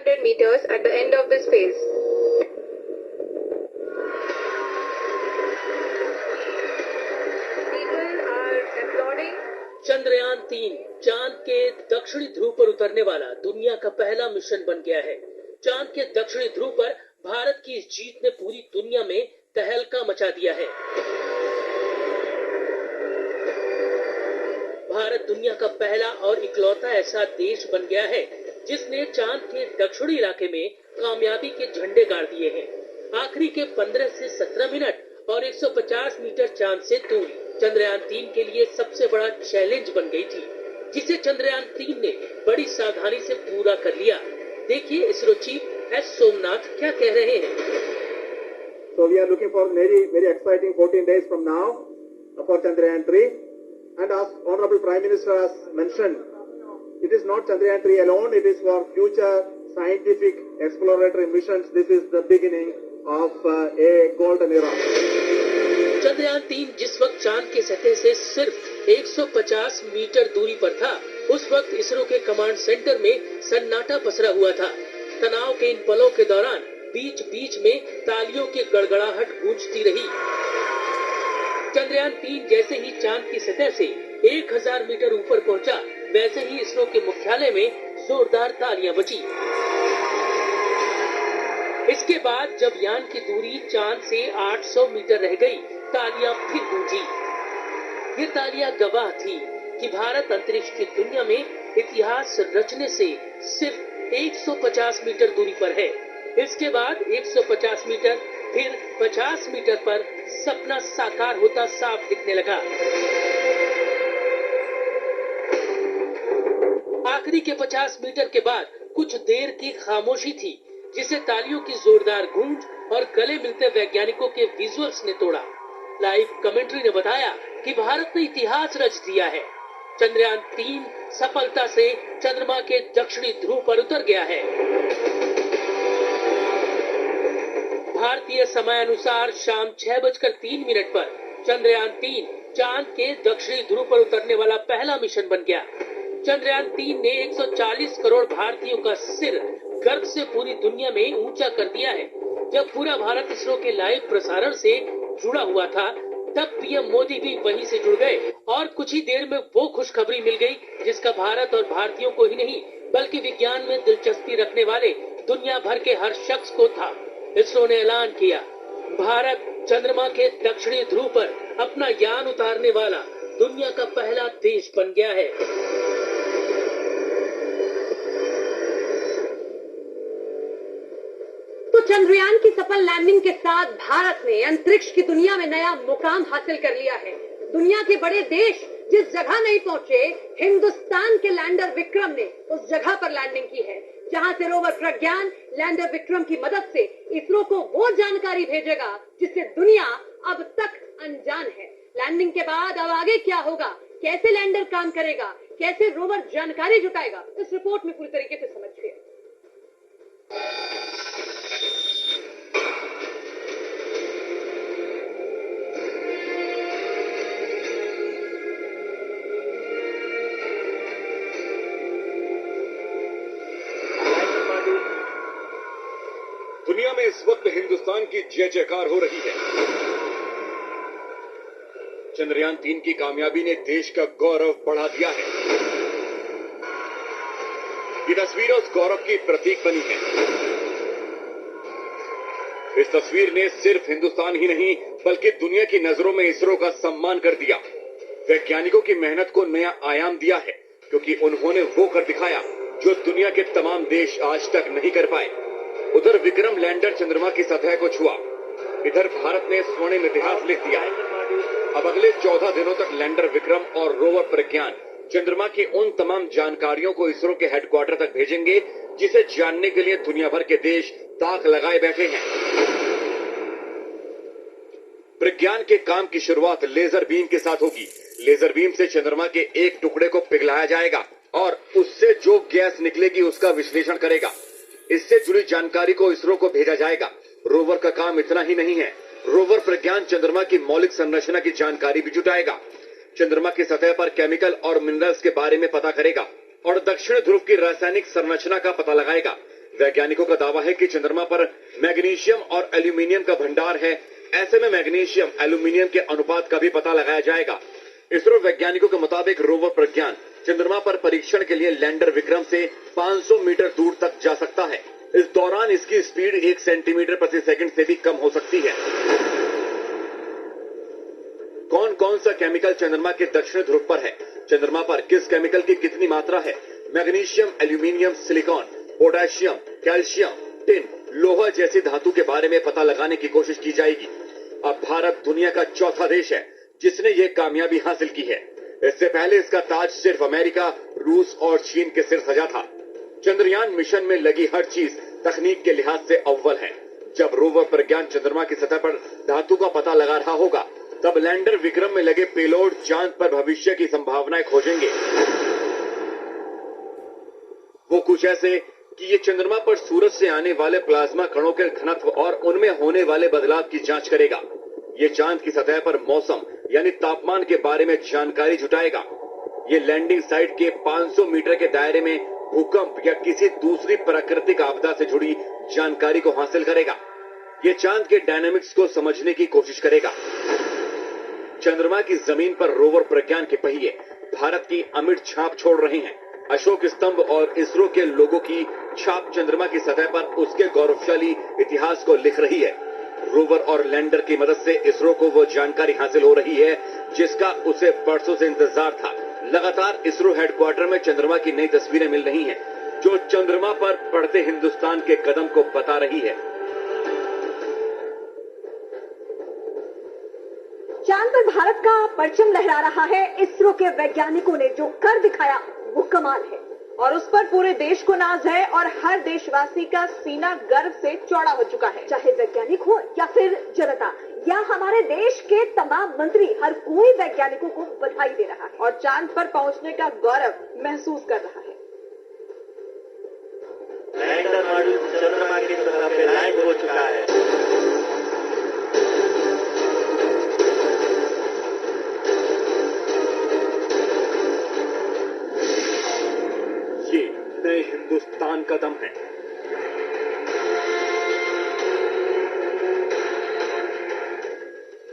500 meters at the end of this phase. People are applauding. Chandrayaan 3 चांद के दक्षिणी ध्रुव पर उतरने वाला दुनिया का पहला मिशन बन गया है। चांद के दक्षिणी ध्रुव पर भारत की इस जीत ने पूरी दुनिया में तहलका मचा दिया है। भारत दुनिया का पहला और इकलौता ऐसा देश बन गया है जिसने चांद के दक्षिणी इलाके में कामयाबी के झंडे गाड़ दिए हैं। आखिरी के 15 से 17 मिनट और 150 मीटर चांद से दूरी चंद्रयान 3 के लिए सबसे बड़ा चैलेंज बन गई थी, जिसे चंद्रयान 3 ने बड़ी सावधानी से पूरा कर लिया। देखिए इसरो चीफ एस सोमनाथ क्या कह रहे हैं। So we are looking for very exciting 14 days from now for Chandrayaan 3. And as Honorable Prime Minister has mentioned, it is not Chandrayaan 3 alone, it is for future scientific exploratory missions. This is the beginning of a golden era. Chandrayaan 3 जिस वक्त चांद की सतह से सिर्फ 150 metre दूरी पर था, उस वक्त इसरो के कमांड सेंटर में सन्नाटा पसरा हुआ था। तनाव के इन पलों के दौरान बीच बीच में तालियों की गड़गड़ाहट गूंजती रही। चंद्रयान 3 जैसे ही चांद की सतह से 1000 मीटर ऊपर पहुंचा, वैसे ही इसरो के मुख्यालय में जोरदार तालियां बजी। इसके बाद जब यान की दूरी चांद से 800 मीटर रह गई, तालियां फिर गूंजी। ये तालियां गवाह थी कि भारत अंतरिक्ष की दुनिया में इतिहास रचने से सिर्फ 150 मीटर दूरी पर है। इसके बाद 150 मीटर, फिर 50 मीटर पर सपना साकार होता साफ दिखने लगा। आखिरी के 50 मीटर के बाद कुछ देर की खामोशी थी, जिसे तालियों की जोरदार गूंज और गले मिलते वैज्ञानिकों के विजुअल्स ने तोड़ा। लाइव कमेंट्री ने बताया कि भारत ने इतिहास रच दिया है। चंद्रयान 3 सफलता से चंद्रमा के दक्षिणी ध्रुव पर उतर गया है। भारतीय समय अनुसार शाम 6:03 पर चंद्रयान 3 चांद के दक्षिणी ध्रुव पर उतरने वाला पहला मिशन बन गया। चंद्रयान 3 ने 140 करोड़ भारतीयों का सिर गर्व से पूरी दुनिया में ऊंचा कर दिया है। जब पूरा भारत इसरो के लाइव प्रसारण से जुड़ा हुआ था, तब पीएम मोदी भी वहीं से जुड़ गए और कुछ ही देर में वो खुशखबरी मिल गई जिसका भारत और भारतीयों को ही नहीं बल्कि विज्ञान में दिलचस्पी रखने वाले दुनिया भर के हर शख्स को था। इसरो ने ऐलान किया, भारत चंद्रमा के दक्षिणी ध्रुव पर अपना यान उतारने वाला दुनिया का पहला देश बन गया है। तो चंद्रयान की सफल लैंडिंग के साथ भारत ने अंतरिक्ष की दुनिया में नया मुकाम हासिल कर लिया है। दुनिया के बड़े देश जिस जगह नहीं पहुंचे, हिंदुस्तान के लैंडर विक्रम ने उस जगह पर लैंडिंग की है, जहां से रोवर प्रज्ञान लैंडर विक्रम की मदद से इसरो को वो जानकारी भेजेगा जिससे दुनिया अब तक अनजान है। लैंडिंग के बाद अब आगे क्या होगा, कैसे लैंडर काम करेगा, कैसे रोवर जानकारी जुटाएगा, इस रिपोर्ट में पूरी तरीके से समझिए। दुनिया में इस वक्त हिंदुस्तान की जय जयकार हो रही है। चंद्रयान 3 की कामयाबी ने देश का गौरव बढ़ा दिया है। ये तस्वीर उस गौरव की प्रतीक बनी है। इस तस्वीर ने सिर्फ हिंदुस्तान ही नहीं बल्कि दुनिया की नजरों में इसरो का सम्मान कर दिया। वैज्ञानिकों की मेहनत को नया आयाम दिया है, क्योंकि उन्होंने वो कर दिखाया जो दुनिया के तमाम देश आज तक नहीं कर पाए। उधर विक्रम लैंडर चंद्रमा की सतह को छुआ, इधर भारत ने स्वर्णिम इतिहास लिख दिया है। अब अगले 14 दिनों तक लैंडर विक्रम और रोवर प्रज्ञान चंद्रमा की उन तमाम जानकारियों को इसरो के हेडक्वार्टर तक भेजेंगे जिसे जानने के लिए दुनिया भर के देश ताक लगाए बैठे हैं। प्रज्ञान के काम की शुरुआत लेजर बीम के साथ होगी। लेजर बीम से चंद्रमा के एक टुकड़े को पिघलाया जाएगा और उससे जो गैस निकलेगी उसका विश्लेषण करेगा। इससे जुड़ी जानकारी को इसरो को भेजा जाएगा। रोवर का काम इतना ही नहीं है, रोवर प्रज्ञान चंद्रमा की मौलिक संरचना की जानकारी भी जुटाएगा। चंद्रमा की सतह पर केमिकल और मिनरल्स के बारे में पता करेगा और दक्षिण ध्रुव की रासायनिक संरचना का पता लगाएगा। वैज्ञानिकों का दावा है कि चंद्रमा पर मैग्नीशियम और एल्यूमिनियम का भंडार है। ऐसे में मैग्नीशियम एल्यूमिनियम के अनुपात का भी पता लगाया जाएगा। इसरो वैज्ञानिकों के मुताबिक रोवर प्रज्ञान चंद्रमा पर परीक्षण के लिए लैंडर विक्रम से 500 मीटर दूर तक जा सकता है। इस दौरान इसकी स्पीड 1 सेंटीमीटर प्रति सेकंड से भी कम हो सकती है। कौन कौन सा केमिकल चंद्रमा के दक्षिण ध्रुव पर है? चंद्रमा पर किस केमिकल की कितनी मात्रा है? Magnesium, aluminium, silicon, potassium, calcium, tin, लोहा जैसी धातु के बारे में पता लगाने की कोशिश की जाएगी। अब भारत दुनिया का चौथा देश है जिसने ये कामयाबी हासिल की है। इससे पहले इसका ताज सिर्फ अमेरिका, रूस और चीन के सिर सजा था। चंद्रयान मिशन में लगी हर चीज तकनीक के लिहाज से अव्वल है। जब रोवर प्रज्ञान चंद्रमा की सतह पर धातु का पता लगा रहा होगा, तब लैंडर विक्रम में लगे पेलोड चांद पर भविष्य की संभावनाएं खोजेंगे। वो कुछ ऐसे कि ये चंद्रमा पर सूरज से आने वाले प्लाज्मा कणों के घनत्व और उनमें होने वाले बदलाव की जांच करेगा। ये चांद की सतह पर मौसम यानी तापमान के बारे में जानकारी जुटाएगा। ये लैंडिंग साइट के 500 मीटर के दायरे में भूकंप या किसी दूसरी प्राकृतिक आपदा से जुड़ी जानकारी को हासिल करेगा। ये चांद के डायनामिक्स को समझने की कोशिश करेगा। चंद्रमा की जमीन पर रोवर प्रज्ञान के पहिए भारत की अमिट छाप छोड़ रहे हैं। अशोक स्तंभ और इसरो के लोगों की छाप चंद्रमा की सतह पर उसके गौरवशाली इतिहास को लिख रही है। रोवर और लैंडर की मदद से इसरो को वो जानकारी हासिल हो रही है जिसका उसे बरसों से इंतजार था। लगातार इसरो हेडक्वार्टर में चंद्रमा की नई तस्वीरें मिल रही हैं, जो चंद्रमा पर बढ़ते हिंदुस्तान के कदम को बता रही है। चांद पर भारत का परचम लहरा रहा है। इसरो के वैज्ञानिकों ने जो कर दिखाया वो कमाल है और उस पर पूरे देश को नाज है और हर देशवासी का सीना गर्व से चौड़ा हो चुका है। चाहे वैज्ञानिक हो या फिर जनता या हमारे देश के तमाम मंत्री, हर कोई वैज्ञानिकों को बधाई दे रहा है और चांद पर पहुंचने का गौरव महसूस कर रहा है। लैंडर मॉड्यूल चंद्रमा की सतह पे लैंड हो चुका है। ये नए हिंदुस्तान का दम है।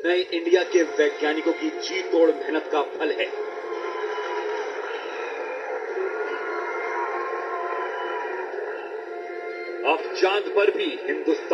नए इंडिया के वैज्ञानिकों की जी तोड़ मेहनत का फल है। अब चांद पर भी हिंदुस्तान